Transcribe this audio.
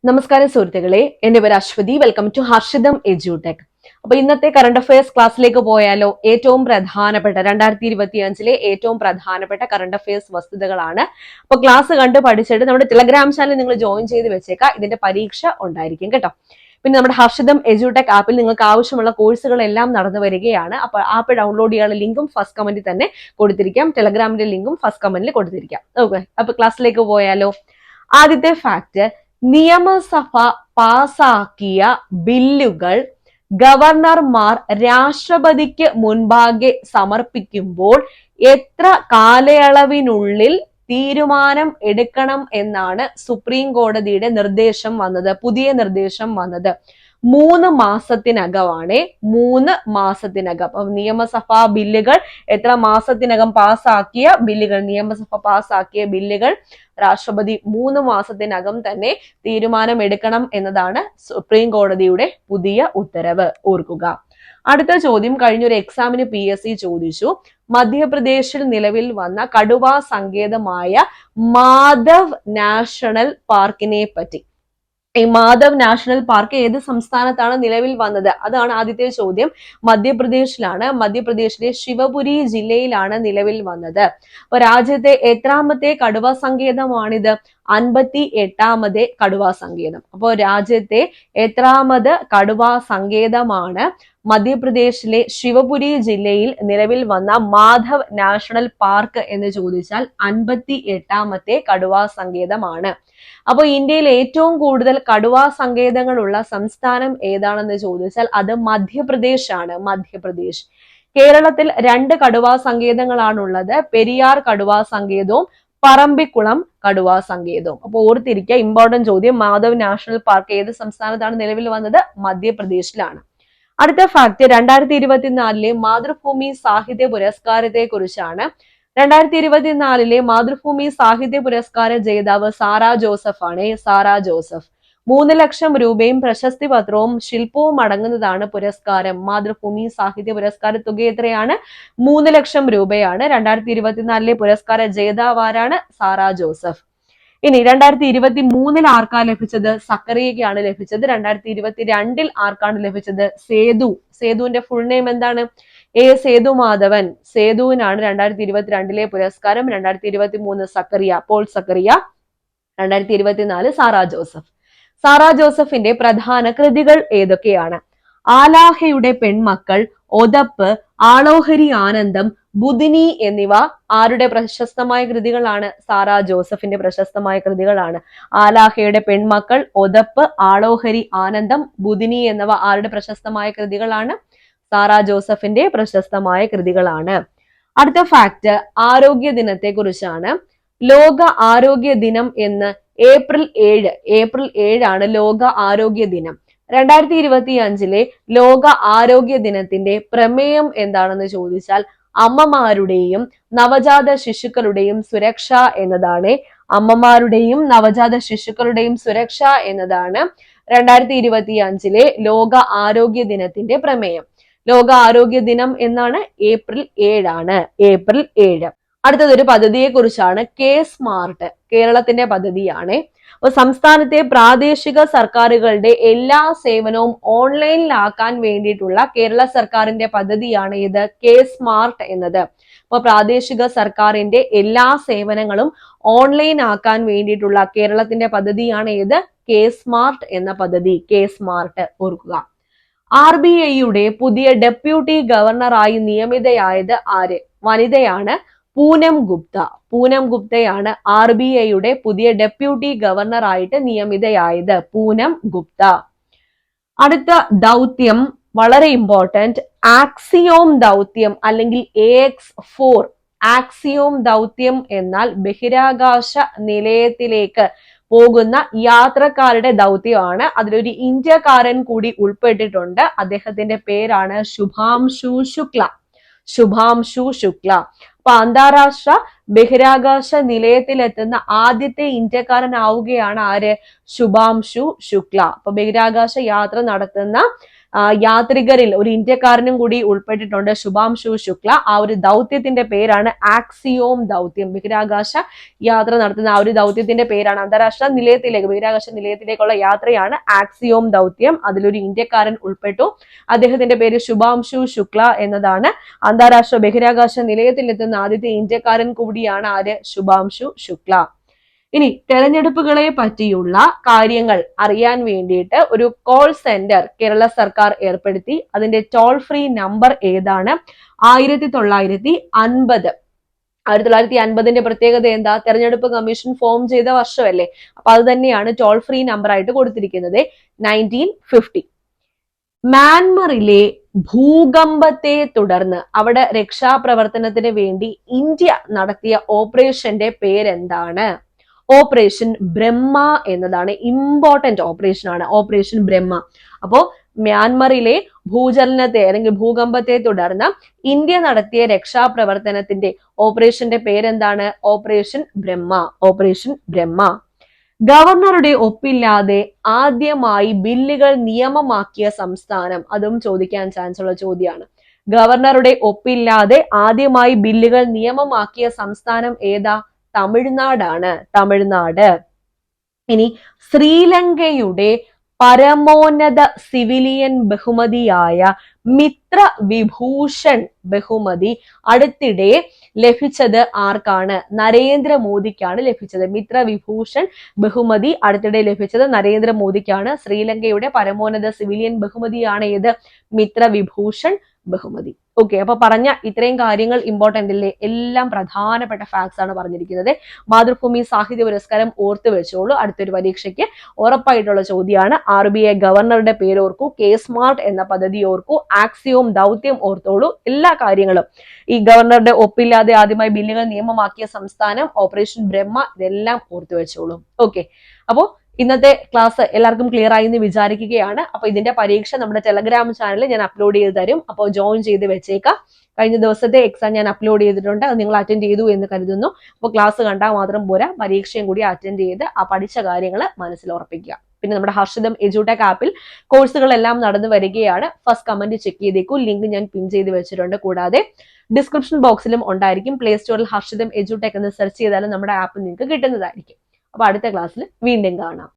നമസ്കാരം സുഹൃത്തുക്കളെ, എന്റെ പേര് Aswathy. Welcome to Harshitham Edutech. അപ്പൊ ഇന്നത്തെ കറണ്ട് അഫയേഴ്സ് ക്ലാസ്സിലേക്ക് പോയാലോ? ഏറ്റവും പ്രധാനപ്പെട്ട 2025 ഏറ്റവും പ്രധാനപ്പെട്ട കറണ്ട് അഫയേഴ്സ് വസ്തുതകളാണ്. അപ്പൊ ക്ലാസ് കണ്ട് പഠിച്ചിട്ട് നമ്മുടെ ടെലഗ്രാം ചാനൽ നിങ്ങൾ ജോയിൻ ചെയ്ത് വെച്ചേക്കാം. ഇതിന്റെ പരീക്ഷ ഉണ്ടായിരിക്കും കേട്ടോ. പിന്നെ നമ്മുടെ ഹർഷിതം എഡ്യൂടെക് ആപ്പിൽ നിങ്ങൾക്ക് ആവശ്യമുള്ള കോഴ്സുകളെല്ലാം നടന്നു വരികയാണ്. അപ്പൊ ആപ്പ് ഡൗൺലോഡ് ചെയ്യാനുള്ള ലിങ്കും ഫസ്റ്റ് കമന്റിൽ തന്നെ കൊടുത്തിരിക്കാം. ടെലഗ്രാമിന്റെ ലിങ്കും ഫസ്റ്റ് കമന്റിൽ കൊടുത്തിരിക്കാം. ഓക്കെ, അപ്പൊ ക്ലാസ്സിലേക്ക് പോയാലോ? ആദ്യത്തെ ഫാക്ട്, നിയമസഭ പാസാക്കിയ ബില്ലുകൾ ഗവർണർമാർ രാഷ്ട്രപതിക്ക് മുൻപാകെ സമർപ്പിക്കുമ്പോൾ എത്ര കാലയളവിനുള്ളിൽ തീരുമാനം എടുക്കണം എന്നാണ് സുപ്രീം കോടതിയുടെ നിർദ്ദേശം വന്നത്. പുതിയ നിർദ്ദേശം വന്നത് 3 മാസത്തിനകമാണ്. 3 മാസത്തിനകം. നിയമസഭാ ബില്ലുകൾ എത്ര മാസത്തിനകം പാസാക്കിയ ബില്ലുകൾ, നിയമസഭ പാസാക്കിയ ബില്ലുകൾ രാഷ്ട്രപതി 3 മാസത്തിനകം തന്നെ തീരുമാനം എടുക്കണം എന്നതാണ് സുപ്രീം കോടതിയുടെ പുതിയ ഉത്തരവ്. ഓർക്കുക. അടുത്ത ചോദ്യം, കഴിഞ്ഞൊരു എക്സാമിന് PSC ചോദിച്ചു. മധ്യപ്രദേശിൽ നിലവിൽ വന്ന കടുവാ സങ്കേതമായ മാധവ് നാഷണൽ പാർക്കിനെ പറ്റി. ഈ മാധവ് നാഷണൽ പാർക്ക് ഏത് സംസ്ഥാനത്താണ് നിലവിൽ വന്നത്? അതാണ് ആദ്യത്തെ ചോദ്യം. മധ്യപ്രദേശിലാണ്. മധ്യപ്രദേശിലെ ശിവപുരി ജില്ലയിലാണ് നിലവിൽ വന്നത്. അപ്പൊ രാജ്യത്തെ എത്രാമത്തെ കടുവാ സങ്കേതമാണിത്? 58ാമത് കടുവാ സങ്കേതം. അപ്പോൾ രാജ്യത്തെ എത്രാമത് കടുവാ സങ്കേതമാണ് മധ്യപ്രദേശിലെ ശിവപുരി ജില്ലയിൽ നിലവിൽ വന്ന മാധവ് നാഷണൽ പാർക്ക് എന്ന് ചോദിച്ചാൽ 58ാമത്തെ കടുവാ സങ്കേതമാണ്. അപ്പോൾ ഇന്ത്യയിൽ ഏറ്റവും കൂടുതൽ കടുവാ സങ്കേതങ്ങളുള്ള സംസ്ഥാനം ഏതാണെന്ന് ചോദിച്ചാൽ അത് മധ്യപ്രദേശ് ആണ്. മധ്യപ്രദേശ്. കേരളത്തിൽ 2 കടുവാ സങ്കേതങ്ങളാണുള്ളത്. പെരിയാർ കടുവാ സങ്കേതവും പറമ്പിക്കുളം കടുവാ സങ്കേതവും. അപ്പൊ ഓർത്തിരിക്കുക, ഇമ്പോർട്ടന്റ് ചോദ്യം. മാധവ് നാഷണൽ പാർക്ക് ഏത് സംസ്ഥാനത്താണ് നിലവിൽ വന്നത്? മധ്യപ്രദേശിലാണ്. അടുത്ത ഫാക്ട്, 2024 മാതൃഭൂമി സാഹിത്യ പുരസ്കാരത്തെ കുറിച്ചാണ്. 2024 മാതൃഭൂമി സാഹിത്യ പുരസ്കാര ജേതാവ് സാറാ ജോസഫ് ആണ്. സാറാ ജോസഫ്. 3 ലക്ഷം രൂപയും പ്രശസ്തി പത്രവും ശില്പവും അടങ്ങുന്നതാണ് പുരസ്കാരം. മാതൃഭൂമി സാഹിത്യ പുരസ്കാര തുക എത്രയാണ്? 3 ലക്ഷം രൂപയാണ്. 2024 പുരസ്കാര ജേതാവ് ആരാണ്? സാറാ ജോസഫ്. ഇനി 2023 ആർക്കാ ലഭിച്ചത്? സക്കറിയയ്ക്കാണ് ലഭിച്ചത്. 2022 ആർക്കാണ് ലഭിച്ചത്? സേതു. സേതുവിന്റെ ഫുൾ നെയിം എന്താണ്? സേതുമാധവൻ. സേതുവിനാണ് 2022 പുരസ്കാരം. 2023 സക്കറിയ, പോൾ സക്കറിയ. 2024 സാറാ ജോസഫ്. സാറാ ജോസഫിന്റെ പ്രധാന കൃതികൾ ഏതൊക്കെയാണ്? ആലാഹയുടെ പെൺമക്കൾ, ഒതപ്പ്, ആളോഹരി ആനന്ദം, ബുധിനി എന്നിവ ആരുടെ പ്രശസ്തമായ കൃതികളാണ്? സാറാ ജോസഫിന്റെ പ്രശസ്തമായ കൃതികളാണ്. ആലാഹയുടെ പെൺമക്കൾ, ഒതപ്പ്, ആളോഹരി ആനന്ദം, ബുധിനി എന്നിവ ആരുടെ പ്രശസ്തമായ കൃതികളാണ്? സാറാ ജോസഫിന്റെ പ്രശസ്തമായ കൃതികളാണ്. അടുത്ത ഫാക്ട്, ആരോഗ്യ ദിനത്തെ കുറിച്ചാണ്. ലോക ആരോഗ്യ ദിനം എന്ന് ഏപ്രിൽ 7 ആണ് ലോക ആരോഗ്യ ദിനം. 2025 ലോക ആരോഗ്യ ദിനത്തിന്റെ പ്രമേയം എന്താണെന്ന് ചോദിച്ചാൽ അമ്മമാരുടെയും നവജാത ശിശുക്കളുടെയും സുരക്ഷ എന്നതാണ്. അമ്മമാരുടെയും നവജാത ശിശുക്കളുടെയും സുരക്ഷ എന്നതാണ് 2025 ലോക ആരോഗ്യ ദിനത്തിന്റെ പ്രമേയം. ലോക ആരോഗ്യ ദിനം എന്നാണ് ഏപ്രിൽ 7 ആണ്. ഏപ്രിൽ 7. അടുത്തതൊരു പദ്ധതിയെ കുറിച്ചാണ്. സ്മാർട്ട്. കേരളത്തിന്റെ പദ്ധതിയാണ്. അപ്പൊ സംസ്ഥാനത്തെ പ്രാദേശിക സർക്കാരുകളുടെ എല്ലാ സേവനവും ഓൺലൈനിലാക്കാൻ വേണ്ടിയിട്ടുള്ള കേരള സർക്കാരിന്റെ പദ്ധതിയാണ് ഇത് സ്മാർട്ട് എന്നത്. അപ്പൊ പ്രാദേശിക സർക്കാരിന്റെ എല്ലാ സേവനങ്ങളും ഓൺലൈൻ ആക്കാൻ വേണ്ടിയിട്ടുള്ള കേരളത്തിന്റെ പദ്ധതിയാണ് ഇത് സ്മാർട്ട് എന്ന പദ്ധതി. സ്മാർട്ട്. ഓർക്കുക. RBIയുടെ പുതിയ ഡെപ്യൂട്ടി ഗവർണറായി നിയമിതയായത് ആര്? വനിതയാണ്. പൂനം ഗുപ്ത. പൂനം ഗുപ്തയാണ് RBIയുടെ പുതിയ ഡെപ്യൂട്ടി ഗവർണറായിട്ട് നിയമിതയായത്. പൂനം ഗുപ്ത. അടുത്ത ദൗത്യം വളരെ ഇമ്പോർട്ടന്റ്. ആക്സിയോം ദൗത്യം അല്ലെങ്കിൽ AX4. ആക്സിയോം ദൗത്യം എന്നാൽ ബഹിരാകാശ നിലയത്തിലേക്ക് പോകുന്ന യാത്രക്കാരുടെ ദൗത്യമാണ്. അതിലൊരു ഇന്ത്യക്കാരൻ കൂടി ഉൾപ്പെട്ടിട്ടുണ്ട്. അദ്ദേഹത്തിന്റെ പേരാണ് ശുഭാംശു ശുക്ല. ശുഭാംശു ശുക്ല. അപ്പൊ അന്താരാഷ്ട്ര ബഹിരാകാശ നിലയത്തിലെത്തുന്ന ആദ്യത്തെ ഇന്ത്യക്കാരനാവുകയാണ് ആര്? ശുഭാംശു ശുക്ല. അപ്പൊ ബഹിരാകാശ യാത്ര നടത്തുന്ന യാത്രികരിൽ ഒരു ഇന്ത്യക്കാരനും കൂടി ഉൾപ്പെട്ടിട്ടുണ്ട്, ശുഭാംശു ശുക്ല. ആ ഒരു ദൗത്യത്തിന്റെ പേരാണ് ആക്സിയോം ദൗത്യം. ബഹിരാകാശ യാത്ര നടത്തുന്ന ആ ഒരു ദൗത്യത്തിന്റെ പേരാണ്, അന്താരാഷ്ട്ര നിലയത്തിലേക്ക്, ബഹിരാകാശ നിലയത്തിലേക്കുള്ള യാത്രയാണ് ആക്സിയോം ദൗത്യം. അതിലൊരു ഇന്ത്യക്കാരൻ ഉൾപ്പെട്ടു. അദ്ദേഹത്തിന്റെ പേര് ശുഭാംശു ശുക്ല എന്നതാണ്. അന്താരാഷ്ട്ര ബഹിരാകാശ നിലയത്തിലെത്തുന്ന ആദ്യത്തെ ഇന്ത്യക്കാരൻ കൂടിയാണ് ആര്? ശുഭാംശു ശുക്ല. ഇനി തെരഞ്ഞെടുപ്പുകളെ പറ്റിയുള്ള കാര്യങ്ങൾ അറിയാൻ വേണ്ടിയിട്ട് ഒരു കോൾ സെന്റർ കേരള സർക്കാർ ഏർപ്പെടുത്തി. അതിന്റെ ടോൾ ഫ്രീ നമ്പർ ഏതാണ്? 1950. 1950ന്റെ പ്രത്യേകത എന്താ? തെരഞ്ഞെടുപ്പ് കമ്മീഷൻ ഫോം ചെയ്ത വർഷമല്ലേ, അപ്പൊ അത് തന്നെയാണ് ടോൾ ഫ്രീ നമ്പർ ആയിട്ട് കൊടുത്തിരിക്കുന്നത്, 1950. മ്യാൻമറിലെ ഭൂകമ്പത്തെ തുടർന്ന് അവിടെ രക്ഷാപ്രവർത്തനത്തിന് വേണ്ടി ഇന്ത്യ നടത്തിയ ഓപ്പറേഷന്റെ പേരെന്താണ്? ഓപ്പറേഷൻ ബ്രഹ്മ എന്നതാണ്. ഇമ്പോർട്ടന്റ് ഓപ്പറേഷൻ ആണ് ഓപ്പറേഷൻ ബ്രഹ്മ. അപ്പോ മ്യാൻമറിലെ ഭൂചലനത്തെ അല്ലെങ്കിൽ ഭൂകമ്പത്തെ തുടർന്ന് ഇന്ത്യ നടത്തിയ രക്ഷാപ്രവർത്തനത്തിന്റെ ഓപ്പറേഷന്റെ പേരെന്താണ്? ഓപ്പറേഷൻ ബ്രഹ്മ. ഓപ്പറേഷൻ ബ്രഹ്മ. ഗവർണറുടെ ഒപ്പില്ലാതെ ആദ്യമായി ബില്ലുകൾ നിയമമാക്കിയ സംസ്ഥാനം, അതും ചോദിക്കാൻ ചാൻസ് ഉള്ള ചോദ്യമാണ്. ഗവർണറുടെ ഒപ്പില്ലാതെ ആദ്യമായി ബില്ലുകൾ നിയമമാക്കിയ സംസ്ഥാനം ഏതാ? തമിഴ്നാടാണ്. തമിഴ്നാട്. ഇനി ശ്രീലങ്കയുടെ പരമോന്നത സിവിലിയൻ ബഹുമതിയായ മിത്ര വിഭൂഷൺ ബഹുമതി അടുത്തിടെ ലഭിച്ചത് ആർക്കാണ്? നരേന്ദ്രമോദിക്കാണ് ലഭിച്ചത്. മിത്ര വിഭൂഷൺ ബഹുമതി അടുത്തിടെ ലഭിച്ചത് നരേന്ദ്രമോദിക്കാണ്. ശ്രീലങ്കയുടെ പരമോന്നത സിവിലിയൻ ബഹുമതിയാണ് ഏത്? മിത്ര വിഭൂഷൺ ബഹുമതി. ഓക്കെ, അപ്പൊ പറഞ്ഞ ഇത്രയും കാര്യങ്ങൾ ഇമ്പോർട്ടന്റ് അല്ലേ? എല്ലാം പ്രധാനപ്പെട്ട ഫാക്ട്സ് ആണ് പറഞ്ഞിരിക്കുന്നത്. മാതൃഭൂമി സാഹിത്യ പുരസ്കാരം ഓർത്തു വെച്ചോളൂ, അടുത്തൊരു പരീക്ഷയ്ക്ക് ഉറപ്പായിട്ടുള്ള ചോദ്യമാണ്. RBI ഗവർണറുടെ പേര് ഓർക്കൂ, കെ സ്മാർട്ട് എന്ന പദ്ധതി ഓർക്കൂ, ആക്സിയോം ദൗത്യം ഓർത്തോളൂ. എല്ലാ കാര്യങ്ങളും, ഈ ഗവർണറുടെ ഒപ്പില്ലാതെ ആദ്യമായി ബില്ലുകൾ നിയമമാക്കിയ സംസ്ഥാനം, ഓപ്പറേഷൻ ബ്രഹ്മ, ഇതെല്ലാം ഓർത്തു വെച്ചോളൂ. ഓക്കെ, അപ്പോ ഇന്നത്തെ ക്ലാസ് എല്ലാവർക്കും ക്ലിയർ ആയി എന്ന് വിചാരിക്കുകയാണ്. അപ്പൊ ഇതിന്റെ പരീക്ഷ നമ്മുടെ ടെലഗ്രാം ചാനലിൽ ഞാൻ അപ്ലോഡ് ചെയ്ത് തരും, അപ്പോൾ ജോയിൻ ചെയ്ത് വെച്ചേക്കാം. കഴിഞ്ഞ ദിവസത്തെ എക്സാം ഞാൻ അപ്ലോഡ് ചെയ്തിട്ടുണ്ട്, അത് നിങ്ങൾ അറ്റൻഡ് ചെയ്തു എന്ന് കരുതുന്നു. അപ്പോൾ ക്ലാസ് കണ്ടാൽ മാത്രം പോരാ, പരീക്ഷയും കൂടി അറ്റൻഡ് ചെയ്ത് ആ പഠിച്ച കാര്യങ്ങൾ മനസ്സിൽ ഉറപ്പിക്കുക. പിന്നെ നമ്മുടെ ഹർഷിതം എഡ്യൂടെക് ആപ്പിൽ കോഴ്സുകളെല്ലാം നടന്നു വരികയാണ്. ഫസ്റ്റ് കമന്റ് ചെക്ക് ചെയ്തേക്കൂ, ലിങ്ക് ഞാൻ പിൻ ചെയ്ത് വെച്ചിട്ടുണ്ട്. കൂടാതെ ഡിസ്ക്രിപ്ഷൻ ബോക്സിലും ഉണ്ടായിരിക്കും. പ്ലേ സ്റ്റോറിൽ ഹർഷിതം എഡ്യൂടെക് എന്ന് സെർച്ച് ചെയ്താലും നമ്മുടെ ആപ്പ് നിങ്ങൾക്ക് കിട്ടുന്നതായിരിക്കും. അപ്പൊ അടുത്ത ക്ലാസ്സിൽ വീണ്ടും കാണാം.